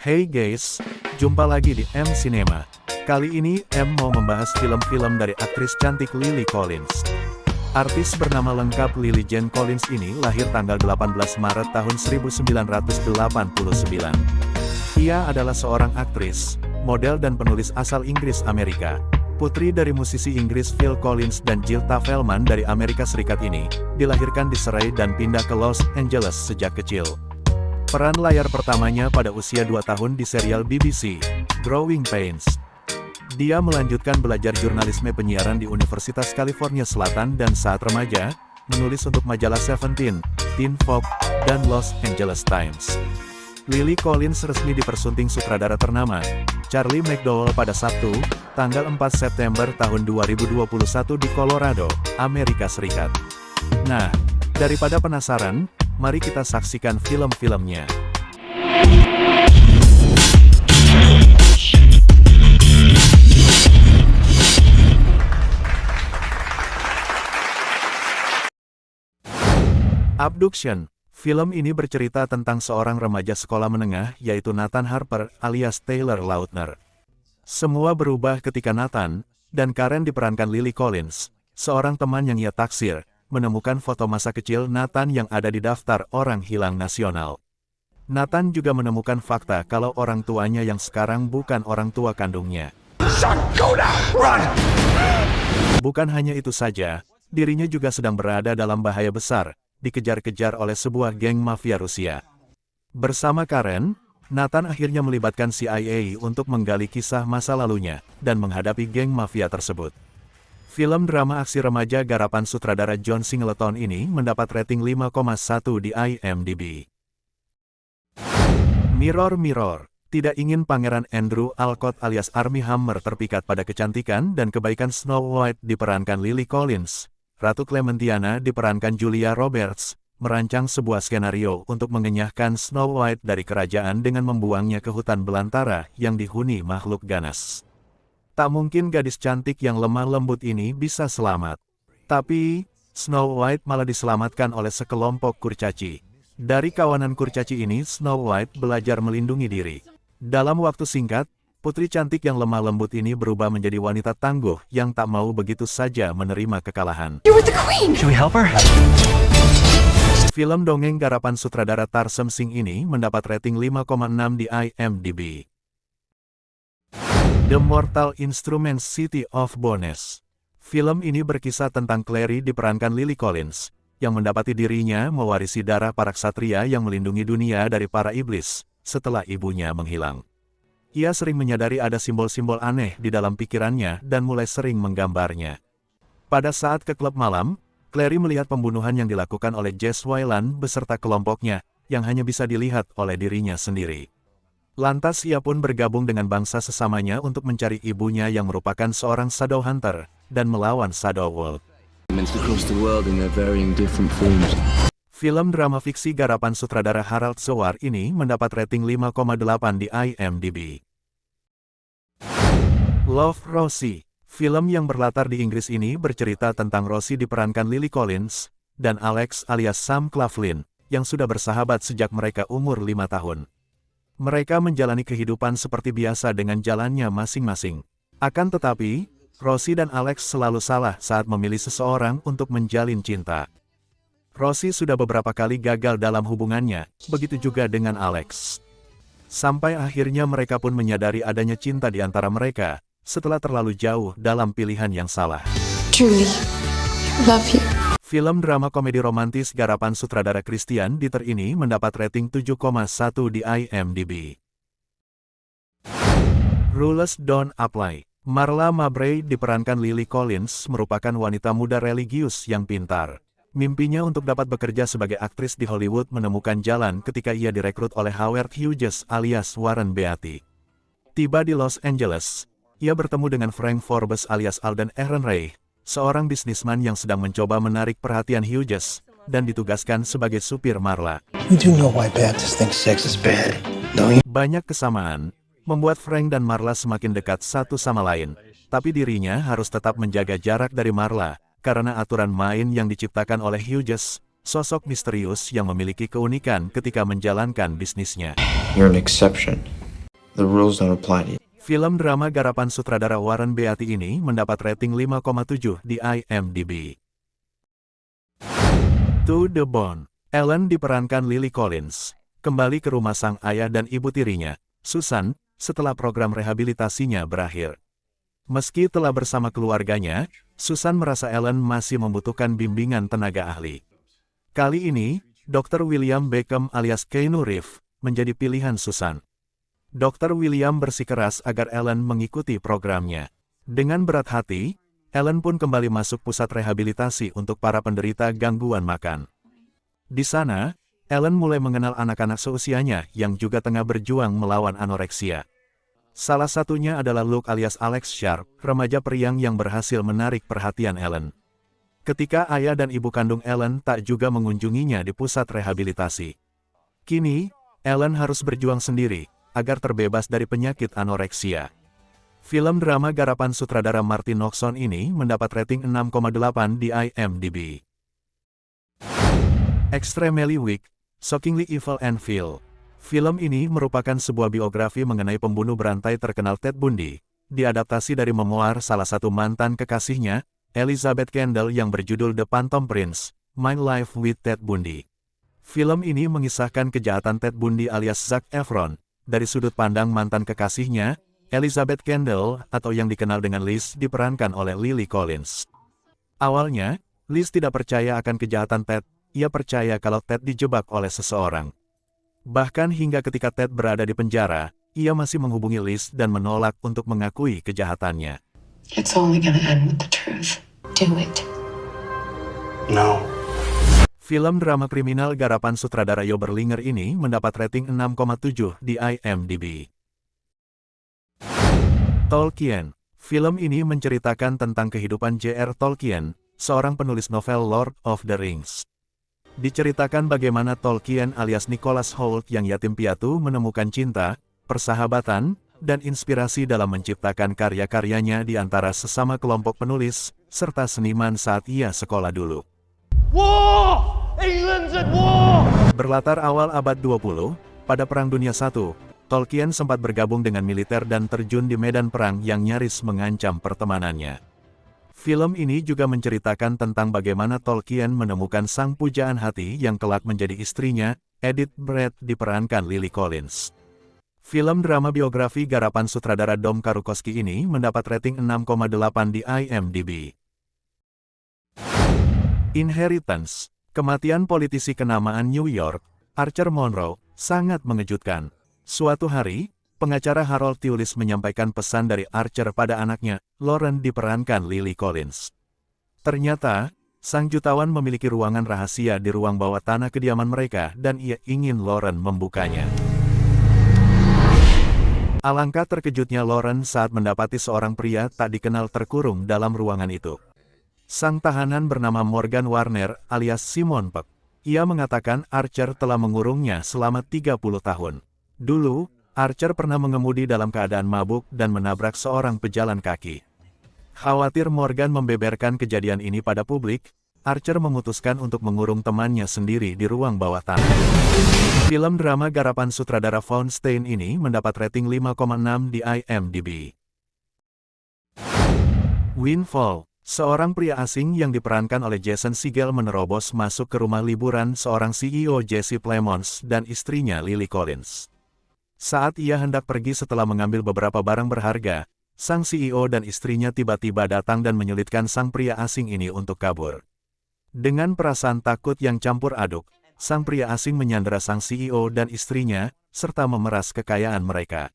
Hey guys, jumpa lagi di M Cinema. Kali ini M mau membahas film-film dari aktris cantik Lily Collins. Artis bernama lengkap Lily Jane Collins ini lahir tanggal 18 Maret tahun 1989. Ia adalah seorang aktris, model dan penulis asal Inggris Amerika. Putri dari musisi Inggris Phil Collins dan Jill Tavelman dari Amerika Serikat ini, dilahirkan di Surrey dan pindah ke Los Angeles sejak kecil. Peran layar pertamanya pada usia 2 tahun di serial BBC, Growing Pains. Dia melanjutkan belajar jurnalisme penyiaran di Universitas California Selatan dan saat remaja, menulis untuk majalah Seventeen, Teen Vogue, dan Los Angeles Times. Lily Collins resmi dipersunting sutradara ternama, Charlie McDowell pada Sabtu, tanggal 4 September tahun 2021 di Colorado, Amerika Serikat. Nah, daripada penasaran, mari kita saksikan film-filmnya. Abduction. Film ini bercerita tentang seorang remaja sekolah menengah yaitu Nathan Harper alias Taylor Lautner. Semua berubah ketika Nathan, dan Karen diperankan Lily Collins, seorang teman yang ia taksir, menemukan foto masa kecil Nathan yang ada di daftar orang hilang nasional. Nathan juga menemukan fakta kalau orang tuanya yang sekarang bukan orang tua kandungnya. Bukan hanya itu saja, dirinya juga sedang berada dalam bahaya besar, dikejar-kejar oleh sebuah geng mafia Rusia. Bersama Karen, Nathan akhirnya melibatkan CIA untuk menggali kisah masa lalunya, dan menghadapi geng mafia tersebut. Film drama aksi remaja garapan sutradara John Singleton ini mendapat rating 5,1 di IMDb. Mirror Mirror. Tidak ingin Pangeran Andrew Alcott alias Armie Hammer terpikat pada kecantikan dan kebaikan Snow White diperankan Lily Collins, Ratu Clementiana diperankan Julia Roberts, merancang sebuah skenario untuk mengenyahkan Snow White dari kerajaan dengan membuangnya ke hutan belantara yang dihuni makhluk ganas. Tak mungkin gadis cantik yang lemah lembut ini bisa selamat. Tapi, Snow White malah diselamatkan oleh sekelompok kurcaci. Dari kawanan kurcaci ini Snow White belajar melindungi diri. Dalam waktu singkat, putri cantik yang lemah lembut ini berubah menjadi wanita tangguh yang tak mau begitu saja menerima kekalahan. You're with the queen! Should we help her? Film dongeng garapan sutradara Tarsem Singh ini mendapat rating 5,6 di IMDb. The Mortal Instruments City of Bones. Film ini berkisah tentang Clary diperankan Lily Collins, yang mendapati dirinya mewarisi darah para ksatria yang melindungi dunia dari para iblis, setelah ibunya menghilang. Ia sering menyadari ada simbol-simbol aneh di dalam pikirannya dan mulai sering menggambarnya. Pada saat ke klub malam, Clary melihat pembunuhan yang dilakukan oleh Jess Wayland beserta kelompoknya, yang hanya bisa dilihat oleh dirinya sendiri. Lantas ia pun bergabung dengan bangsa sesamanya untuk mencari ibunya yang merupakan seorang Shadow Hunter, dan melawan Shadow World. Film drama fiksi garapan sutradara Harald Zowar ini mendapat rating 5,8 di IMDb. Love, Rosie. Film yang berlatar di Inggris ini bercerita tentang Rosie diperankan Lily Collins, dan Alex alias Sam Claflin, yang sudah bersahabat sejak mereka umur 5 tahun. Mereka menjalani kehidupan seperti biasa dengan jalannya masing-masing. Akan tetapi, Rosie dan Alex selalu salah saat memilih seseorang untuk menjalin cinta. Rosie sudah beberapa kali gagal dalam hubungannya, begitu juga dengan Alex. Sampai akhirnya mereka pun menyadari adanya cinta di antara mereka, setelah terlalu jauh dalam pilihan yang salah. Truly, love you. Film drama komedi romantis garapan sutradara Christian Ditter ini mendapat rating 7,1 di IMDb. Rules Don't Apply. Marla Mabray diperankan Lily Collins merupakan wanita muda religius yang pintar. Mimpinya untuk dapat bekerja sebagai aktris di Hollywood menemukan jalan ketika ia direkrut oleh Howard Hughes alias Warren Beatty. Tiba di Los Angeles, ia bertemu dengan Frank Forbes alias Alden Ehrenreich, seorang bisnisman yang sedang mencoba menarik perhatian Hughes, dan ditugaskan sebagai supir Marla. Banyak kesamaan, membuat Frank dan Marla semakin dekat satu sama lain, tapi dirinya harus tetap menjaga jarak dari Marla, karena aturan main yang diciptakan oleh Hughes, sosok misterius yang memiliki keunikan ketika menjalankan bisnisnya. You're an exception. The rules don't apply to you. Film drama garapan sutradara Warren Beatty ini mendapat rating 5,7 di IMDb. To the Bone. Ellen diperankan Lily Collins. Kembali ke rumah sang ayah dan ibu tirinya, Susan, setelah program rehabilitasinya berakhir. Meski telah bersama keluarganya, Susan merasa Ellen masih membutuhkan bimbingan tenaga ahli. Kali ini, Dr. William Beckham alias Keanu Reeves menjadi pilihan Susan. Dr. William bersikeras agar Ellen mengikuti programnya. Dengan berat hati, Ellen pun kembali masuk pusat rehabilitasi untuk para penderita gangguan makan. Di sana, Ellen mulai mengenal anak-anak seusianya yang juga tengah berjuang melawan anoreksia. Salah satunya adalah Luke alias Alex Sharp, remaja periang yang berhasil menarik perhatian Ellen. Ketika ayah dan ibu kandung Ellen tak juga mengunjunginya di pusat rehabilitasi. Kini, Ellen harus berjuang sendiri agar terbebas dari penyakit anoreksia. Film drama garapan sutradara Martin Noxon ini mendapat rating 6,8 di IMDb. Extremely Weak, Shockingly Evil and Vile. Film ini merupakan sebuah biografi mengenai pembunuh berantai terkenal Ted Bundy, diadaptasi dari memoir salah satu mantan kekasihnya, Elizabeth Kendall yang berjudul The Phantom Prince, My Life with Ted Bundy. Film ini mengisahkan kejahatan Ted Bundy alias Zac Efron, dari sudut pandang mantan kekasihnya, Elizabeth Kendall atau yang dikenal dengan Liz diperankan oleh Lily Collins. Awalnya, Liz tidak percaya akan kejahatan Ted, ia percaya kalau Ted dijebak oleh seseorang. Bahkan hingga ketika Ted berada di penjara, ia masih menghubungi Liz dan menolak untuk mengakui kejahatannya. It's only gonna end with the truth. Do it. No. Film drama kriminal garapan sutradara Jo Berlinger ini mendapat rating 6,7 di IMDb. Tolkien. Film ini menceritakan tentang kehidupan J.R. Tolkien, seorang penulis novel Lord of the Rings. Diceritakan bagaimana Tolkien alias Nicholas Hoult yang yatim piatu menemukan cinta, persahabatan, dan inspirasi dalam menciptakan karya-karyanya di antara sesama kelompok penulis, serta seniman saat ia sekolah dulu. War! England's at war! Berlatar awal abad 20, pada Perang Dunia I, Tolkien sempat bergabung dengan militer dan terjun di medan perang yang nyaris mengancam pertemanannya. Film ini juga menceritakan tentang bagaimana Tolkien menemukan sang pujaan hati yang kelak menjadi istrinya, Edith Bratt diperankan Lily Collins. Film drama biografi garapan sutradara Dom Karukowski ini mendapat rating 6,8 di IMDb. Inheritance. Kematian politisi kenamaan New York, Archer Monroe, sangat mengejutkan. Suatu hari, pengacara Harold Tullis menyampaikan pesan dari Archer pada anaknya, Lauren diperankan Lily Collins. Ternyata, sang jutawan memiliki ruangan rahasia di ruang bawah tanah kediaman mereka dan ia ingin Lauren membukanya. Alangkah terkejutnya Lauren saat mendapati seorang pria tak dikenal terkurung dalam ruangan itu. Sang tahanan bernama Morgan Warner alias Simon Pegg. Ia mengatakan Archer telah mengurungnya selama 30 tahun. Dulu, Archer pernah mengemudi dalam keadaan mabuk dan menabrak seorang pejalan kaki. Khawatir Morgan membeberkan kejadian ini pada publik, Archer memutuskan untuk mengurung temannya sendiri di ruang bawah tanah. Film drama garapan sutradara Vaughn Stein ini mendapat rating 5,6 di IMDb. Windfall. Seorang pria asing yang diperankan oleh Jason Segel menerobos masuk ke rumah liburan seorang CEO Jesse Plemons dan istrinya Lily Collins. Saat ia hendak pergi setelah mengambil beberapa barang berharga, sang CEO dan istrinya tiba-tiba datang dan menyulitkan sang pria asing ini untuk kabur. Dengan perasaan takut yang campur aduk, sang pria asing menyandera sang CEO dan istrinya, serta memeras kekayaan mereka.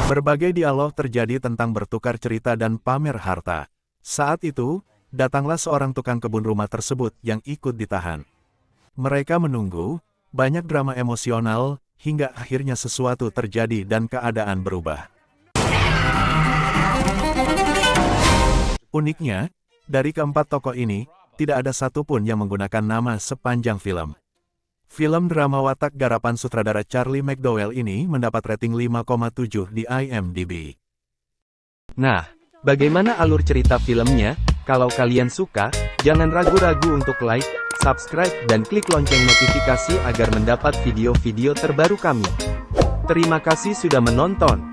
Berbagai dialog terjadi tentang bertukar cerita dan pamer harta. Saat itu, datanglah seorang tukang kebun rumah tersebut yang ikut ditahan. Mereka menunggu, banyak drama emosional, hingga akhirnya sesuatu terjadi dan keadaan berubah. Uniknya, dari keempat tokoh ini, tidak ada satupun yang menggunakan nama sepanjang film. Film drama watak garapan sutradara Charlie McDowell ini mendapat rating 5,7 di IMDb. Nah, bagaimana alur cerita filmnya? Kalau kalian suka, jangan ragu-ragu untuk like, subscribe dan klik lonceng notifikasi agar mendapat video-video terbaru kami. Terima kasih sudah menonton.